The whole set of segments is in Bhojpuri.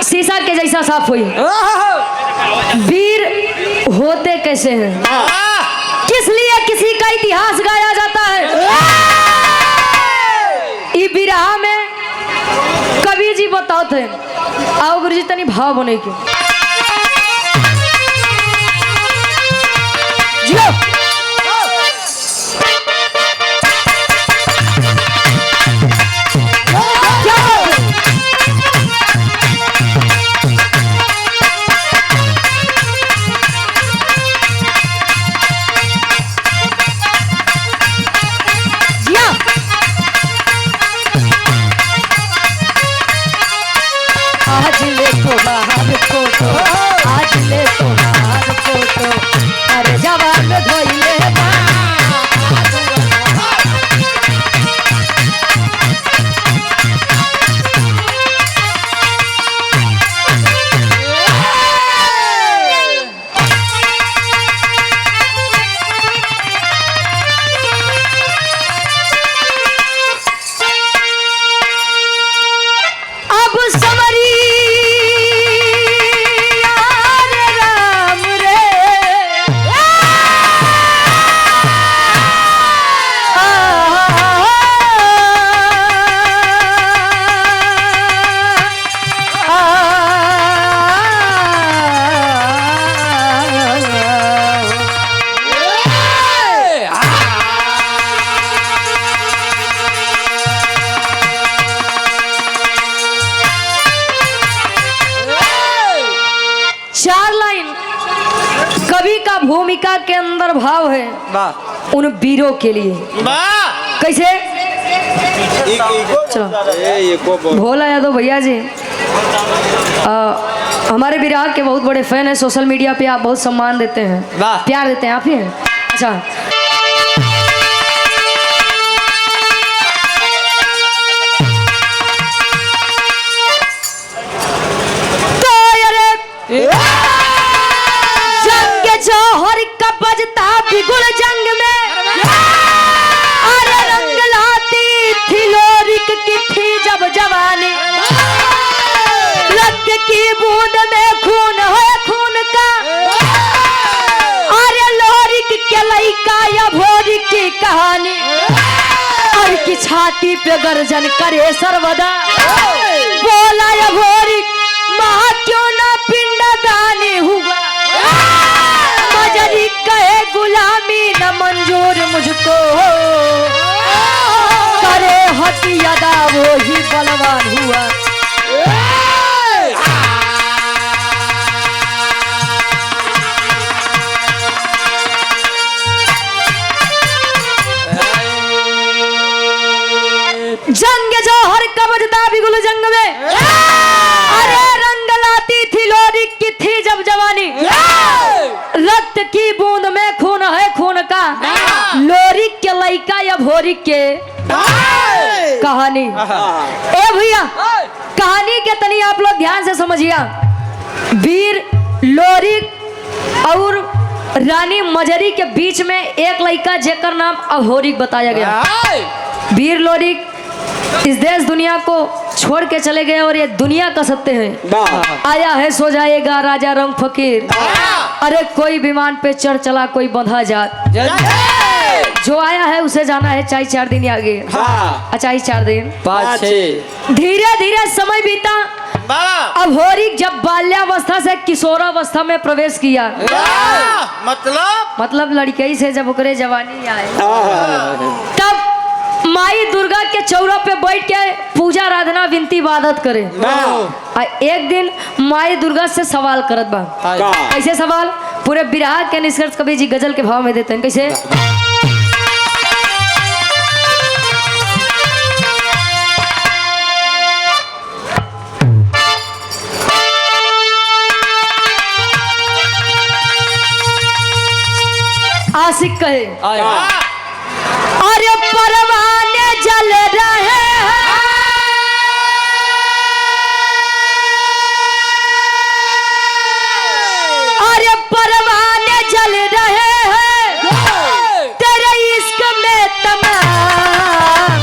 शीशा के जैसा साफ हुई। वीर होते कैसे हैं, किस लिए किसी का इतिहास गाया जाता है। ई बिरहा में कवि जी बताओ थे। आओ गुरुजी तनी भाव बने के जियो। आज ले तो बाहर फोटो, आज ले तो बाहर फोटो, अरे जवान धोइले कवि का भूमिका के अंदर भाव है उन वीरों के लिए। कैसे चलो भोला यादव भैया जी हमारे बिरहा के बहुत बड़े फैन हैं। सोशल मीडिया पे आप बहुत सम्मान देते हैं, प्यार देते हैं, आप ही हैं। अच्छा जौहर का बजता बिगुल जंग में, अरे रंग लाती थी लोरिक की थी जब जवानी, रक्त की बूंद में खून है खून का, अरे लोरिक के लइका या भोरिक की कहानी, और की छाती पे गर्जन करे सर्वदा, बोला या भोरिक मां क्यों ना पिंडदानी हुआ, मजरी कहे गुलामी न मंजूर मुझको, करे हकी अदा वो ही बलवान हुआ। जंग जौहर का बजता बिगुल जंग में, अरे रंग लाती थी लोरिक की थी जब जवानी, रक्त की बूंद में खून है खून का, लोरिक के लइका या भोरिक के कहानी। ए भैया कहानी के तनी आप लोग ध्यान से समझिए। वीर लोरिक और रानी मजरी के बीच में एक लइका जेकर नाम अघोरिक बताया गया। वीर लोरिक इस देश दुनिया को छोड़ के चले गए और ये दुनिया का सत्य है। आया है सो जाएगा राजा रंग फकीर, अरे कोई विमान पे चढ़ चला कोई बंधा जात, जो आया है उसे जाना है चाहे 4 दिन आगे। अच्छा 4 दिन 5-6 धीरे धीरे समय बीता। अघोरिक जब बाल्यावस्था से किशोरावस्था में प्रवेश किया, मतलब लड़के से जब ओकरे जवानी आए, तब माई दुर्गा के चौरा पे बैठ के पूजा आराधना विनती इबादत करे। एक दिन माई दुर्गा से सवाल करत बा। कैसे सवाल, पूरे बिरहा के निष्कर्ष कवि जी गजल के भाव में देते हैं। कैसे आशिक कहे, अरे परवाने जल रहे हैं, अरे परवाने जल रहे हैं, तेरे इश्क में तमाम,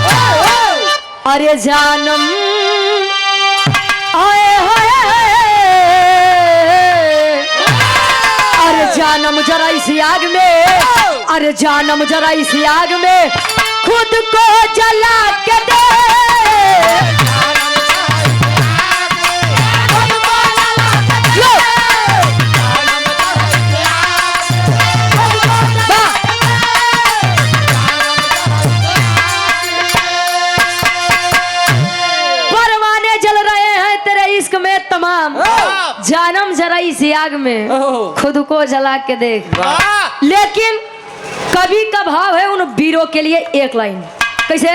अरे जानम आए होए जानम जरा इस आग में, अरे जानम जरा इस आग में खुद को जला के दे। परवाने जल रहे हैं तेरे इश्क में तमाम, जानम जरा इस आग में खुद को जला के देख। लेकिन कवि का भाव है उन वीरों के लिए एक लाइन कैसे,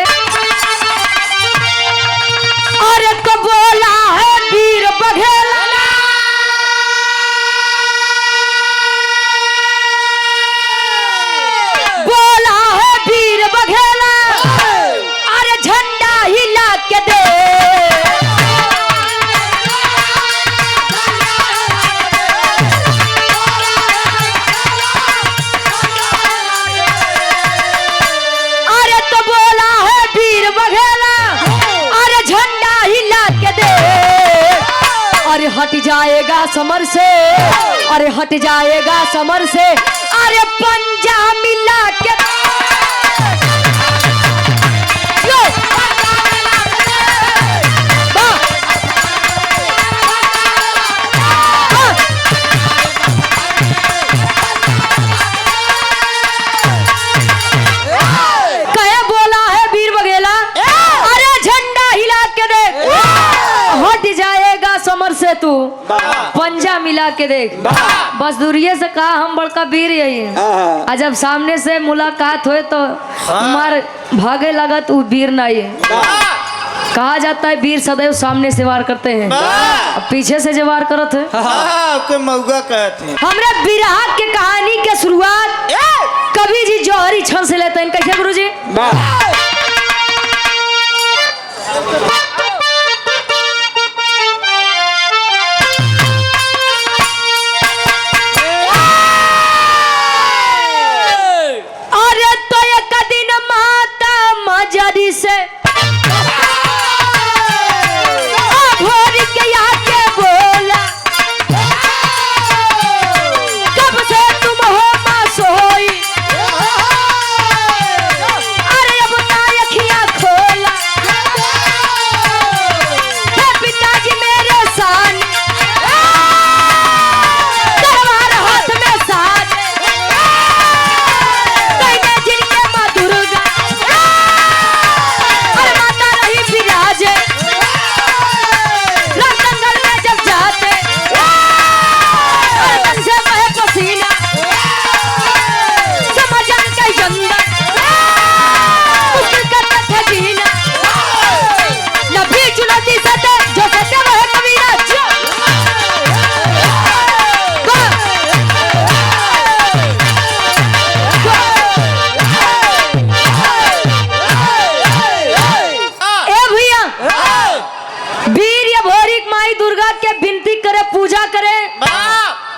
अरे तो बोला है वीर बघेला, बोला है वीर बघेला, अरे झंडा हिला के दे। अरे हट जाएगा समर से, अरे हट जाएगा समर से, अरे पंजा मिला के कहे बोला है वीर बघेला, अरे झंडा हिला के दे। हट जाएगा समर से तू पंजा मिला के देख। बस दूरिये से कहा हम बड़का वीर यही है, जब सामने से मुलाकात हुए तो मार भागे लगा तू वीर नहीं है। कहा जाता है वीर सदैव सामने से वार करते हैं, पीछे से जो वार करत है मौगा कहते हैं। हमरे बिरहा के कहानी के शुरुआत कवि जी जौहरी छन से लेते हैं। कैसे गुरु जी, मजरी से भोर के आके बोला, कब से तुम हो मासोई, अरे अब ना अखियां खोला, पिताजी मेरे सामने तलवार हाथ में साथ, जिनके माँ दुर्गा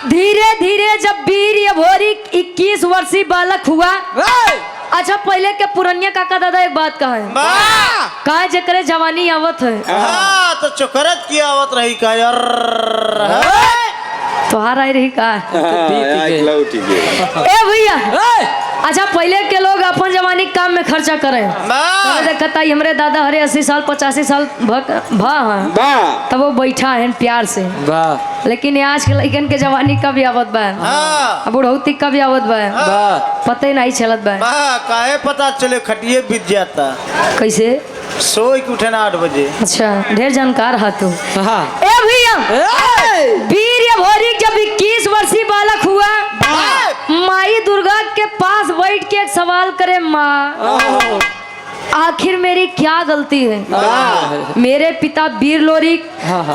धीरे धीरे जब वीर ये भोरी 21 वर्षीय बालक हुआ। अच्छा पहले के पुरनिया काका दादा एक बात कहा है, कहा जकरे जवानी आवत है तो चोकरत की आवत रही का यार, तोहार आई रही का ए भैया। अच्छा पहले के लोग अपन जवानी काम में खर्चा करे, देखता हमरे दादा हरे 80 साल 85 साल तब वो बैठा है प्यार से। लेकिन आज के लड़कन के जवानी कब आवत बा, बुढ़ौती कब आवत बा, पता ही नहीं चलत बा। काहे पता चले खटिए बीत जाता, कैसे सोई के उठे ना 8 बजे। अच्छा ढेर जानकार हा तू। ए भैया वीर ये भोरी जब 21 वर्षीय बालक हुआ, माई दुर्गा के पास बैठ के एक सवाल करे, माँ आखिर मेरी क्या गलती है। मेरे पिता वीर लोरिक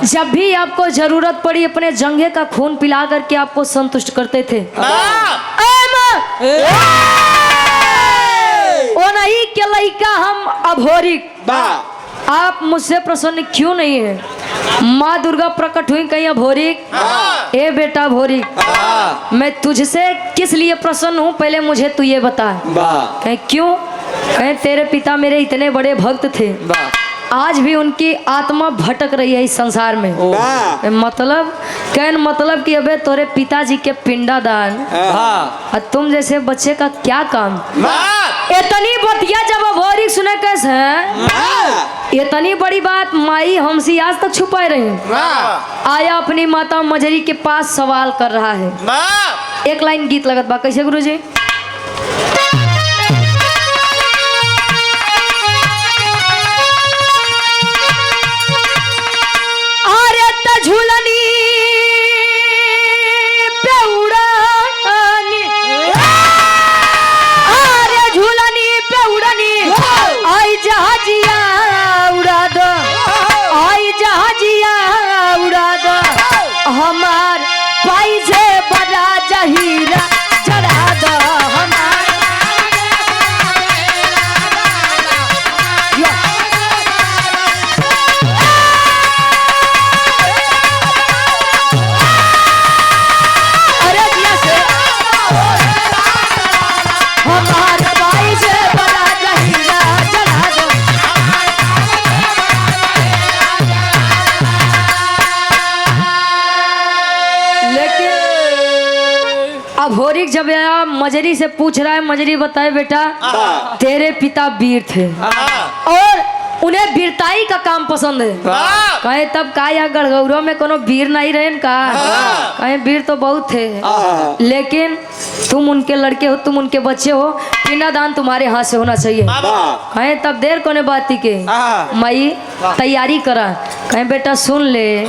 जब भी आपको जरूरत पड़ी अपने जंघे का खून पिला करके आपको संतुष्ट करते थे। ओ नहीं के लइका हम अभोरिक, आप मुझसे प्रसन्न क्यों नहीं है। माँ दुर्गा प्रकट हुई कहीं अभोरिक, ए बेटा भोरिक मैं तुझसे किस लिए प्रसन्न हूँ पहले मुझे तू ये बता। कहीं क्यों, कहीं तेरे पिता मेरे इतने बड़े भक्त थे, आज भी उनकी आत्मा भटक रही है इस संसार में। मतलब मतलब कि अबे तोरे पिताजी के पिंडादान और तुम जैसे बच्चे का क्या काम। इतनी बतिया जब अभोरी सुने कैसे है, इतनी बड़ी बात माई हमसे आज तक छुपाए रही। आया अपनी माता मजरी के पास सवाल कर रहा है। एक लाइन गीत लगत बा, कैसे गुरुजी? झूलनी पे उड़ानी, अरे झूलनी पे उड़ानी, आई जहाजिया उड़ा दो, आई जहाजिया उड़ा दो, हमार पाई से बड़ा जहीरा जड़ा दो, हमार भोरिक जब आया मजरी से पूछ रहा है, मजरी बताए बेटा तेरे पिता वीर थे और उन्हें वीरताई का काम पसंद है। कहे तब का या गढ़गौरों में कोनो वीर नहीं रहे का? कहे वीर तो बहुत थे, लेकिन तुम उनके लड़के हो, तुम उनके बच्चे हो, पिंडादान तुम्हारे हाथ से होना चाहिए। कहे तब देर कोने बाती के माई तैयारी करा। कहे बेटा सुन ले,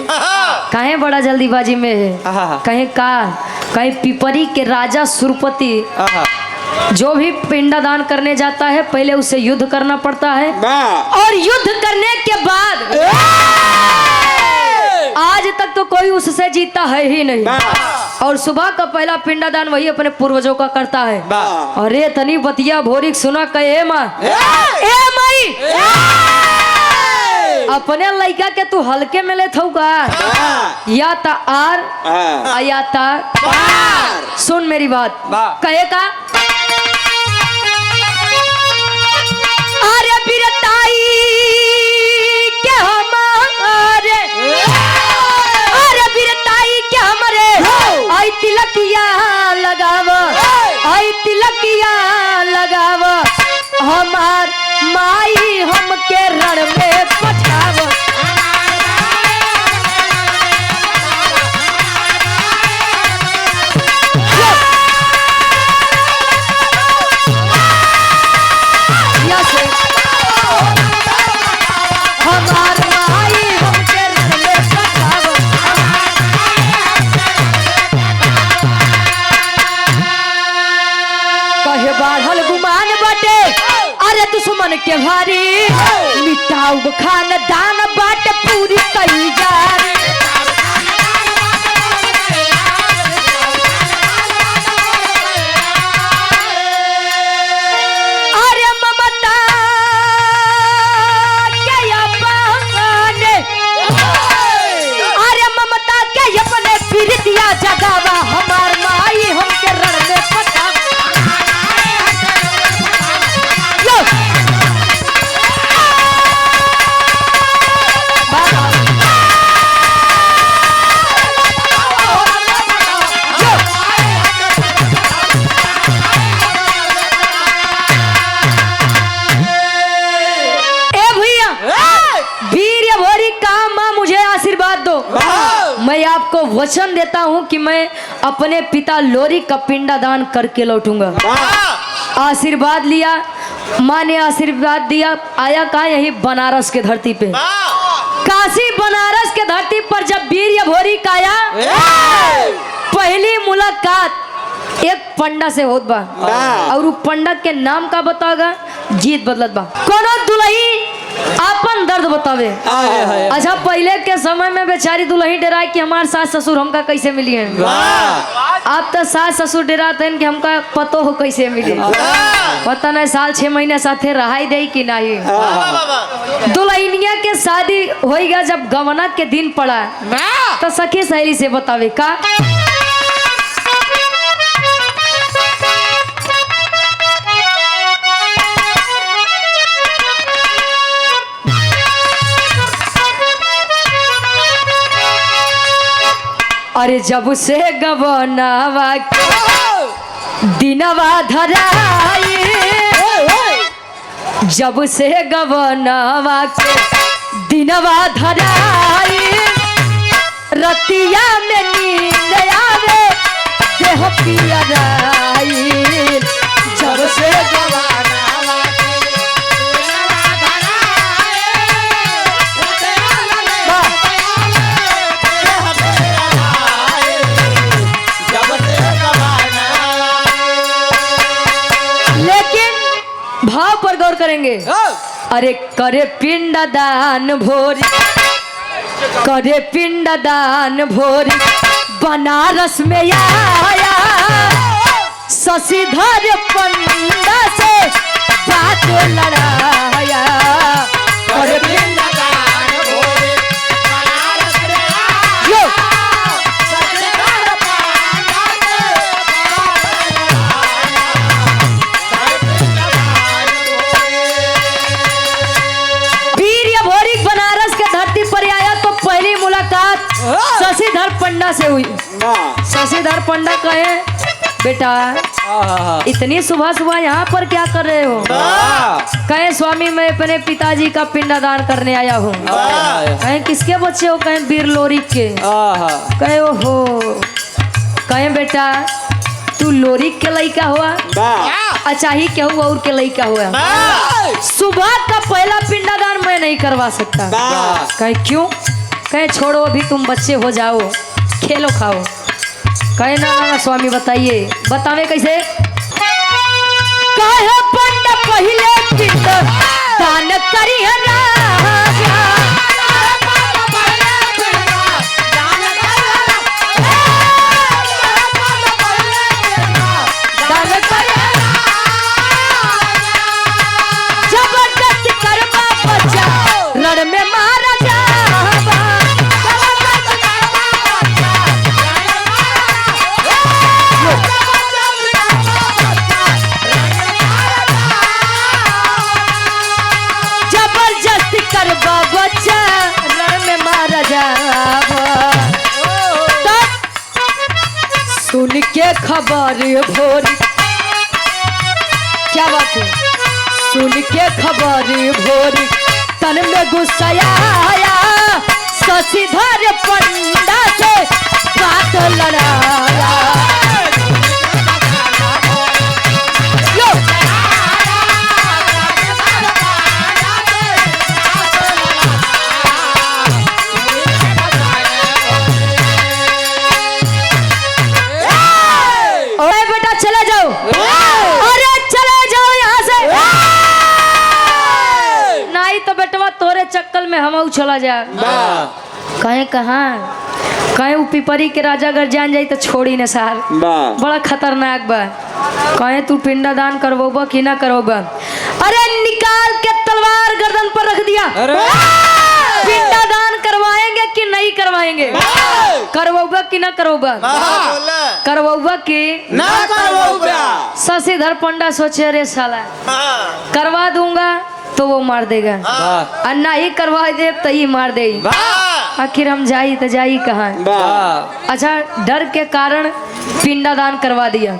कहे बड़ा जल्दीबाजी में है? कहे का? कहे पिपरी के राजा सुरपति जो भी पिंडादान करने जाता है पहले उसे युद्ध करना पड़ता है और युद्ध करने के बाद आज तक तो कोई उससे जीता है ही नहीं। और सुबह का पहला पिंडादान वही अपने पूर्वजों का करता है। अरे तनी बतिया भोरिक सुना कहे माँ ए माई अपने लड़का के तू हल्के में ले थूगा या ता आर या ता पार। सुन मेरी बात कहे का, अरे वीरताई के हमारे, अरे वीरताई के हमारे, आई तिलकिया लगाव, आई तिलकिया लगाव, हमार माई हमके रण में पठाव। दुश्मन के भारी मिटाऊ खानदान बाट पूरी कई जारी। अरे ममता के अपने, अरे ममता के अपने पीरितिया जगावा, हमार माई हमके रण में पटा। मैं आपको वचन देता हूं कि मैं अपने पिता लोरी का पिंडादान करके लौटूंगा। आशीर्वाद लिया, माँ ने आशीर्वाद दिया। आया कहा यही बनारस के धरती पे, काशी बनारस के धरती पर जब वीर भोरी का आया, पहली मुलाकात एक पंडा से होत बा और वो पंडा के नाम का बताओगा जीत बदलत बा। कोनो दुल्ही अपन दर्द बतावे। अच्छा पहले के समय में बेचारी दुल्ही डराए कि हमारे सास ससुर हमका कैसे मिली है। अब तो सास ससुर डराते हैं कि हमका पतो हो कैसे मिली, पता नहीं साल 6 महीने साथे रहाई दे कि नहीं। दुल्हनिया के शादी हो गया, जब गवना के दिन पड़ा तो सखी सहेली से बतावे का, अरे जब से गवनावा के दिनवा धराई, जब से गवनावा के दिनवा धराई, रतिया में नींद आवे देह पियराई। जब से गवनावा के भाव पर गौर करेंगे। अरे करे पिंड दान भोरी, करे पिंड दान भोरी, बनारस में आया शशिधर पंडा से बात लड़ाया। करे पिंड दान भोरी, बनारस में आया शशिधर पंडा से भोरिक बनारस के धरती पर आया तो पहली मुलाकात शशिधर पंडा से हुई। शशिधर पंडा कहे बेटा इतनी सुबह सुबह यहाँ पर क्या कर रहे हो? कहे स्वामी मैं अपने पिताजी का पिंडदान करने आया हूँ। कहे किसके बच्चे हो? कहे वीर लोरिक के। कहे ओहो। कहे बेटा तू लोरिक के लड़का हुआ? अच्छा ही क्या हुआ और के लड़का हुआ? सुबह का पहला पिंडदान मैं नहीं करवा सकता। कहे क्यों? कहे छोड़ो अभी तुम बच्चे हो जाओ, खेलो खाओ। कहे ना स्वामी बताइए। बतावे कैसे? कहे पंडा पहले पिंडदान करी राजा, रण में मारा जावा। जबरदस्ती करवा बच्चा रण में मारा जावा। सुन के खबर भोरी, क्या बात है? सुन के खबर भोरी तन में गुस्सा आया शशिधर पंडा से बात लड़ाया। अरे बेटा चले जाओ, अरे चले जाओ यहाँ से। नहीं तो बेटवा तोरे चक्कर में हम चला जा। कहे कहाँ? कहे वो पिपरी के राजा अगर जान जाई तो छोड़ी न सार, बड़ा खतरनाक बा। कहे तू पिंडदान करवोबा कि ना करवोबा? अरे निकाल के तलवार गर्दन पर रख दिया। पिंडदान करवाएंगे कि नहीं करवाएंगे? करवोबा कि ना करवोबा? करवोबा कि ना करवोबा? शशिधर पंडा सोचे अरे साला करवा दूंगा तो वो मार देगा, और ना ही करवा दे तो ही मार देगी। आखिर हम जाई तो जाई कहाँ? अच्छा डर के कारण पिंडदान करवा दिया।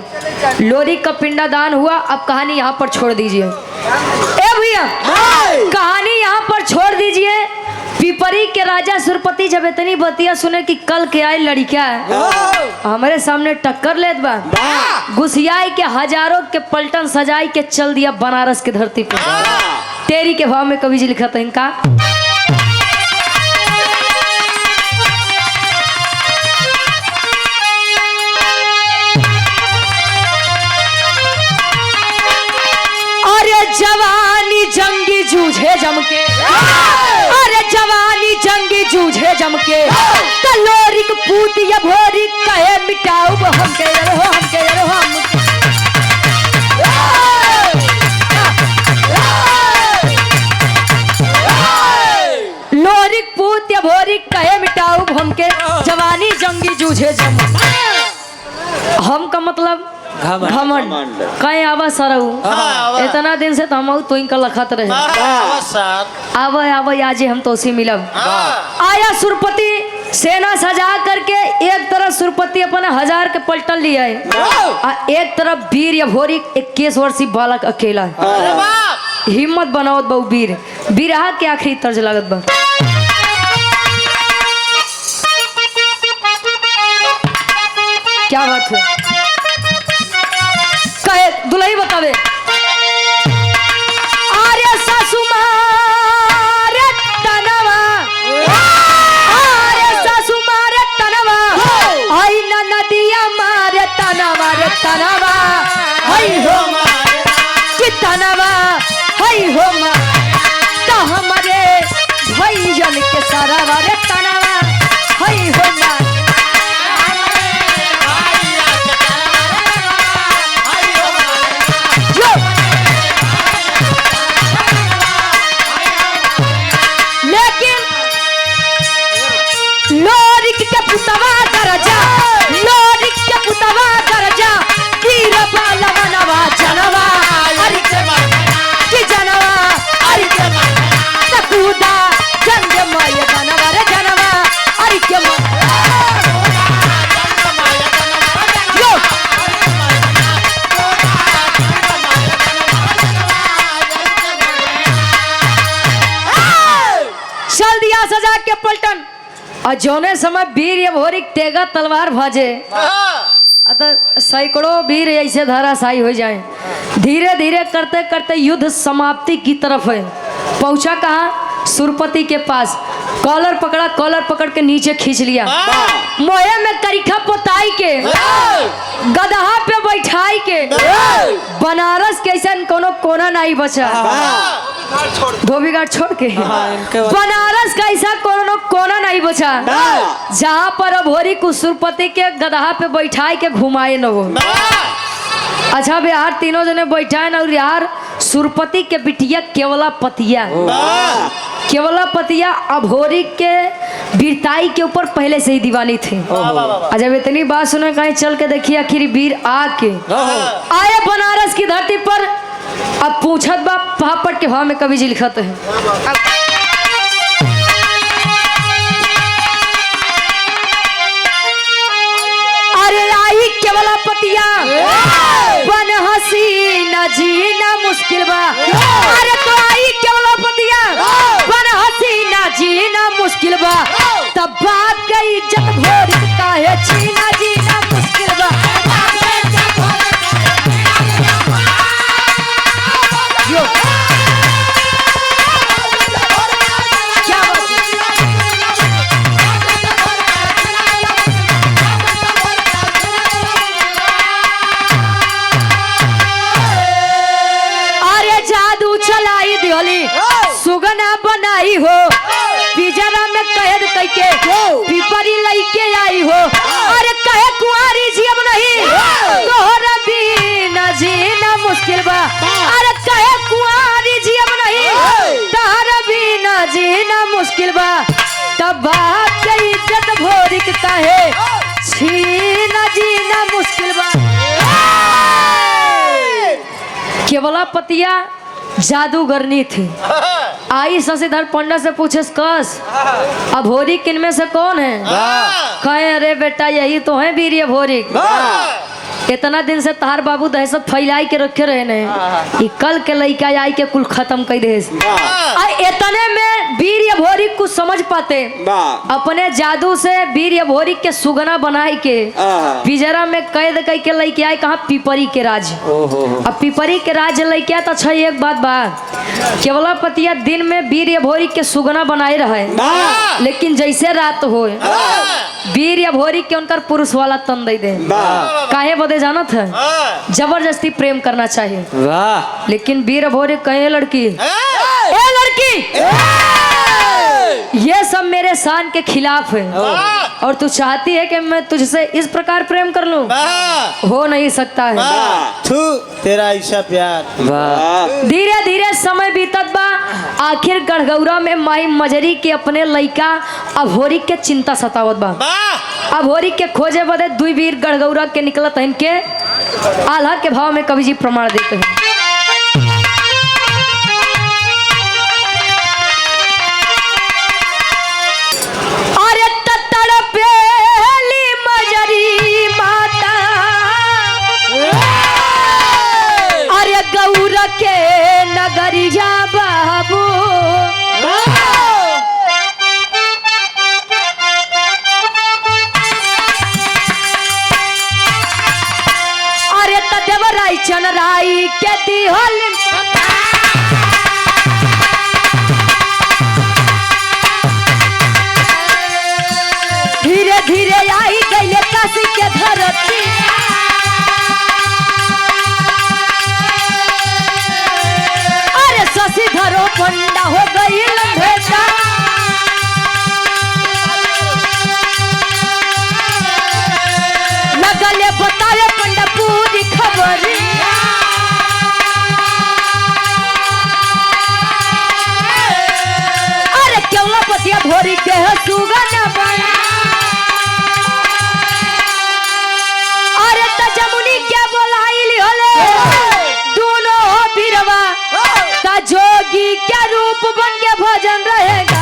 लोरी का पिंडदान हुआ। अब कहानी यहाँ पर छोड़ दीजिए। ए भैया कहानी यहाँ पर छोड़ दीजिए। पिपरी के राजा सुरपति जब इतनी बतिया सुने कि कल के आई लड़किया हमारे सामने टक्कर लेत बा, गुसियाई के हजारों के पलटन सजाई के चल दिया बनारस के धरती पे। तेरी के भाव में कवि जी लिखा था इनका। अरे जवानी जंगी जूझे जमके, अरे जवानी जंगी जूझे जमके, तलोरिक पूतिया भोरी कहे मिटाऊ हमके रहो हमके रहो हम। लोरिक पूतिया भोरी कहे मिटाऊ हमके, जवानी जंगी जूझे जम। हम का मतलब घमंड। कहीं आवा सरऊ इतना दिन से तो हम तो इनका लखत रहे। आवा आवा आज हम तो उसी मिलब। आया सुरपति सेना सजा करके एक तरफ सुरपति अपने 1000 के पलटन लिया है और एक तरफ वीर या भोरी 21 वर्षीय बालक अकेला है। अरे बाप हिम्मत बनावत बहु वीर बिरहा के आखिरी तर्ज लागत बा। क्या बात है कहे दुल्ही बतावे आर्य सासु मारे तनवा आर्य सासु मारे तनवा आई न नदिया मारे तनवा रे तनवा हई हो कि तनवा हई हो मा तो हमारे भैजन के सारा रे तनवा हई हो मा लोरिक के पुतवा दरजा लोरिक के पुतवा दरजा वीर बालवनवा जनवा अरि के जनवा अरि के तकुदा गंज मय जनवा रे जनवा अरि के चल दिया सजा के पलटन और जौने समय वीर ये भोरी तेगा तलवार भाजे अतः सैकड़ों वीर ऐसे धराशायी हो जाए। धीरे धीरे करते करते युद्ध समाप्ति की तरफ है। पहुंचा कहाँ सुरपति के पास कॉलर पकड़ा कॉलर पकड़ के नीचे खींच लिया मोहे में करिखा पोताई के गदहा पे बैठाई के बनारस के ऐसा कोनो कोना नहीं बचा धोबीघाट छोड़ के बनारस का ऐसा कोनो कोना नहीं बचा जहाँ पर अभोरी को सुरपति के गदहा पे बैठाए के घुमाए न हो। अच्छा बिहार तीनों जने बैठाए न और यार सुरपति के बिटिया केवला पतिया अभोरी के वीरताई के ऊपर पहले से ही दीवानी थी। जब इतनी बात सुने कहीं चल के देखिए आखिर वीर आके आए बनारस की धरती पर। अब पूछत बा पापड़ के भाव में कवि जी लिखत है अरे आई केवला पतिया बन हसीना जीना मुश्किल बा अरे तो आई केवला पतिया बन हसीना जीना मुश्किल बा तब बात का इज्जत भोरी का है छीना जीना मुश्किल बा। सुगना बनाई हो पिजरा में कैद करके पिपरी लईके आई हो अरे कहे कुंवारी जीव नहीं तोहरा बिना जीना मुश्किल बा अरे कहे कुंवारी जीव नहीं तोहरा बिना जीना मुश्किल बा तब बात के इज्जत भोरिक कहे छीना जीना मुश्किल बा। केवला पतिया जादूगरनी थी। आई शशिधर पंडित से पूछे कस अभोरी किनमें से कौन है कहे अरे बेटा यही तो है वीर अभोरी इतना दिन से तार बाबू दहशत फैलाई के रखे रहे ने कल के लड़का आई के कुल खत्म कर दे इतने में वीर अभोरी कुछ समझ पाते अपने जादू से वीर अभोरी के सुगना बनाए के पिजरा में कैद करके लड़के आए कहा पिपरी के राज। अब पिपरी के राज लड़के तो अच्छा एक बात बा केवला पतिया दिन में वीर अभोरी के सुगना बनाए रहे लेकिन जैसे रात हो वीर अभोरी के उनका पुरुष वाला तन दे दे काहे बदे जाना था जबरदस्ती प्रेम करना चाहिए लेकिन वीर अभोरी कहे लड़की ए लड़की ये सब मेरे शान के खिलाफ है और तू चाहती है कि मैं तुझसे इस प्रकार प्रेम कर लूं हो नहीं सकता है तू तेरा ऐसा प्यार। धीरे धीरे समय बीतत बा आखिर गढ़गौरा में माई मजरी के अपने लड़का अभोरी के चिंता सतावत बा अभोरी के खोजे बदे दुई वीर गढ़गौरा के निकलत है इनके आल्हा के भाव में कवि जी प्रमाण देते हैं। अरे तत्तड़ चनराई के दिहल धीरे धीरे आई गईले काशी के धरती अरे शशिधरो पंडा हो गई भेटा लगले बतावे पंडा पूरी खबरी अरे केवला पतिया भोरी के है सुगन बना अरे त जमुनी के बोलाइली होले दोनों हो बीरवा ता जोगी के रूप बन के भजन रहेगा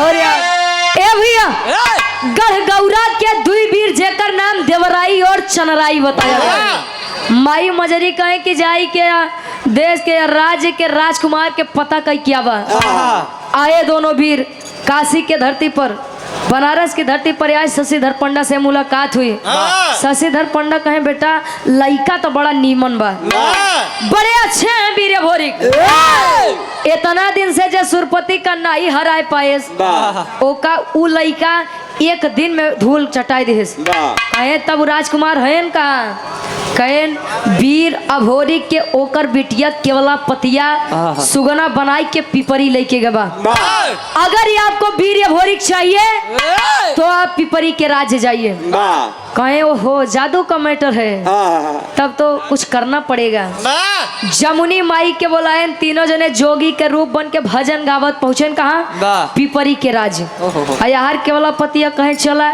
और यार ए भैया गढ़गौरा के दुई वीर जेकर नाम देवराई और चनराई बताया गया। माई मजरी कहे कि जाई के देश के राज्य के राजकुमार के पता कई क्या बा आए दोनों वीर काशी के धरती पर बनारस की धरती पर आज शशिधर पंडा से मुलाकात हुई। शशिधर पंडा कहे बेटा लइका तो बड़ा नीमन बा बड़े अच्छे हैं वीर भोरी इतना दिन से जे सुरपति का नहीं हराए पाए ओका उ लइका एक दिन में धूल चटाई दे कहे तब राजकुमार हैं का कहे वीर अभोरी के ओकर बिटिया केवला पतिया सुगना बनाई के पिपरी लेके गवा अगर ये आपको वीर अभोरी चाहिए तो आप पिपरी के राज्य जाइए कहे हो जादू का मैटर है तब तो कुछ करना पड़ेगा। जमुनी माई के बोलाए तीनों जने जोगी के रूप बन के भजन गावत पहुंचे कहा पिपरी के राज्य यार केवला पतिया कहे चला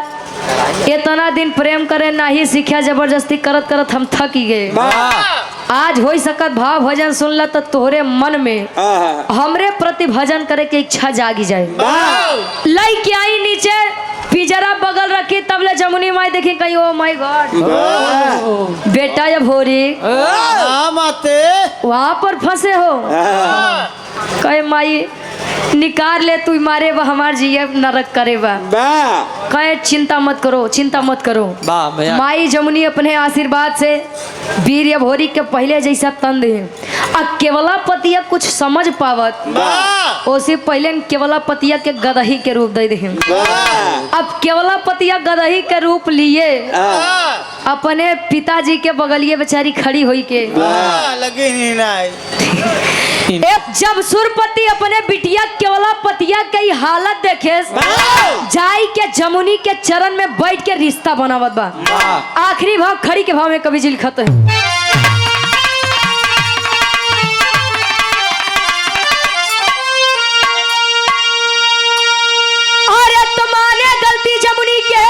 इतना दिन प्रेम करे ना ही सीखा जबरदस्ती करत करत हम थक ही गए आज हो सकत भाव भजन सुनला तो तोहरे मन में हमरे प्रति भजन करे के इच्छा जागी जाए लाई के आई नीचे पिजरा बगल रखी तब ले जमुनी माई देखी कहीं ओ माय गॉड बेटा या भोरी माते वहां पर फंसे हो कहे माई निकाल ले तू मारे बा हमार जिये नरक करे बा कहे चिंता मत करो माई जमुनी अपने आशीर्वाद से वीर भोरी के पहले जैसा तन दे अब केवला पतिया कुछ समझ पावत उसे पहले केवला पतिया के गदही के रूप दे दे अब केवला पतिया गदही के रूप लिए अपने पिताजी के बगलिए बेचारी खड़ी हुई के लगी नहीं जब सुरपति अपने बिटिया केवला पतिया की हालत देखे जाई के जमुनी के चरण में बैठ के रिश्ता बनावत बा आखिरी भाव खड़ी के भाव में कवि जी लिखत है अरे तुम्हारे गलती जमुनी के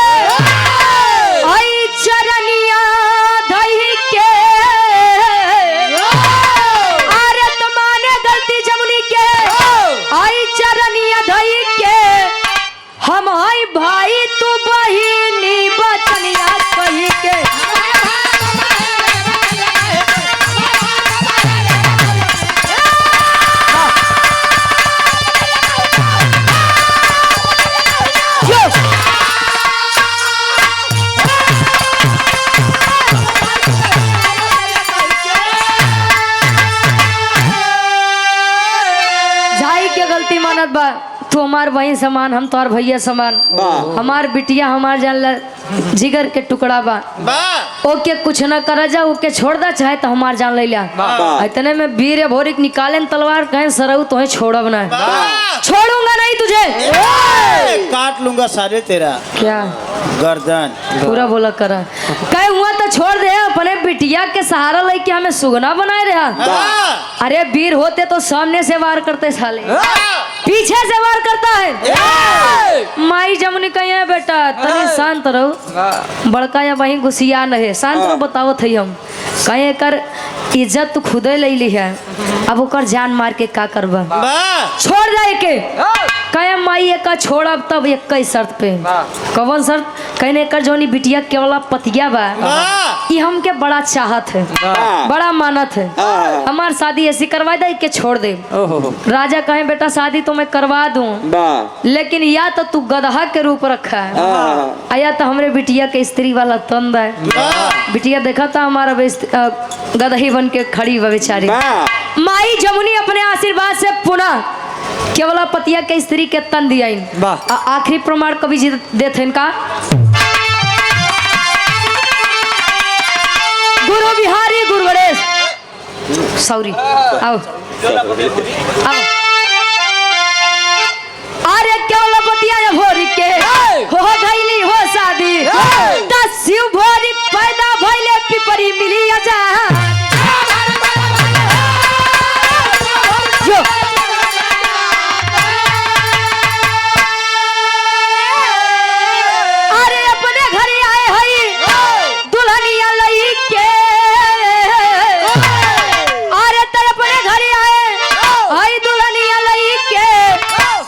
आई चरनिया धई के आई चरनिया धई के हम आई भाई तू बहिनी बचनिया कही के जाई के गलती मानत बा तू हमार वही समान हम तोर भैया समान हमार बिटिया हमार जान जिगर के टुकड़ा बा ओके कुछ न कर जा ओके छोड़ दा चाहे तो हमार जान ले लिया इतने में वीर भोरी निकाले तलवार कहे सरऊ तो छोड़ब ना छोड़ूंगा नहीं तुझे काट लूंगा सारे तेरा क्या गर्दन पूरा बोला करा कहे हुआ तो छोड़ दे अपने बिटिया के सहारा लेके हमें सुगना बनाए रहा अरे वीर होते तो सामने से वार करते साले पीछे से वार करता है माई जमुनी कहे बेटा तनी शांत रहो बड़का या वही गुस्सिया न है शांत रहो बताओ थे हम कहे कर इज्जत तू खुदे ले ली है अब ओकर जान मार के का करबा छोड़ जाए के कहे माई का छोड़ब तब एक ही शर्त पे। कौन शर्त? कहने कर जोनी बिटिया केवला पतिया बा वाह। ये हमके बड़ा चाहत है, बड़ा मानत है, हमार शादी ऐसी करवा दे के छोड़ दे। राजा कहे बेटा शादी तो मैं करवा दूं, लेकिन या तो तू गदहा के रूप रखा है या तो हमरे बिटिया के स्त्री वाला तंद है। बिटिया देखा था हमारा गदही बन के खड़ी हुआ बेचारी। माई जमुनी अपने आशीर्वाद से पुनः केवला पतिया के स्त्री के तन दिया। आखिरी प्रमाण कवि जी देते इनका। गुरु बिहारी गुरु गणेश सॉरी आओ आओ। अरे केवला पतिया भोरी के हो गईली हो शादी, शिव भोरी पैदा भइले पिपरी मिली जा। अरे अपने घर आए हई दुल्हनिया लई के, अरे तर अपने घर आए हई दुल्हनिया लई के,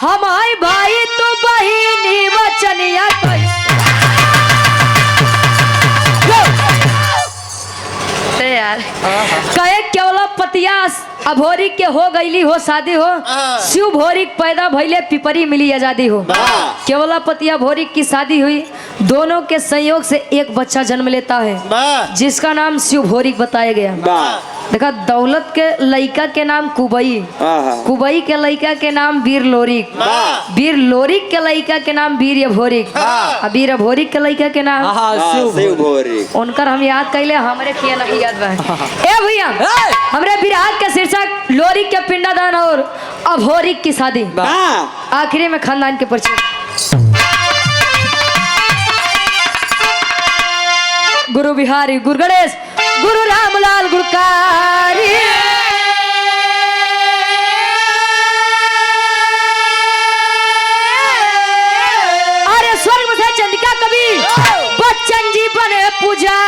हम आई भाई तू बहिनी बचनिया यार। कहे केवला पतिया अभोरी के हो गईली हो शादी हो, शिव भोरी पैदा भइले पिपरी मिली आजादी हो। केवला पतिया भोरी की शादी हुई, दोनों के संयोग से एक बच्चा जन्म लेता है जिसका नाम शिव भोरी बताया गया। देखा दौलत के लड़का के नाम कुबई, कुबई के लड़का के नाम वीर लोरिक, वीर लोरिक के लड़का के नाम वीर भोरिक, वीर भोरिक के लड़का के नाम शिव भोरिक। उनकर हम याद कैले, हमारे किया नहीं याद बा। ए भैया हमरे विराट के शीर्षक लोरिक के पिंडादान और अभोरिक की शादी, आखिरी में खानदान के परिचय। गुरु बिहारी गुरु गणेश गुरु रामलाल गुरकारी। अरे स्वर्ग से चंडिका कवि बच्चन जी बने पूजा।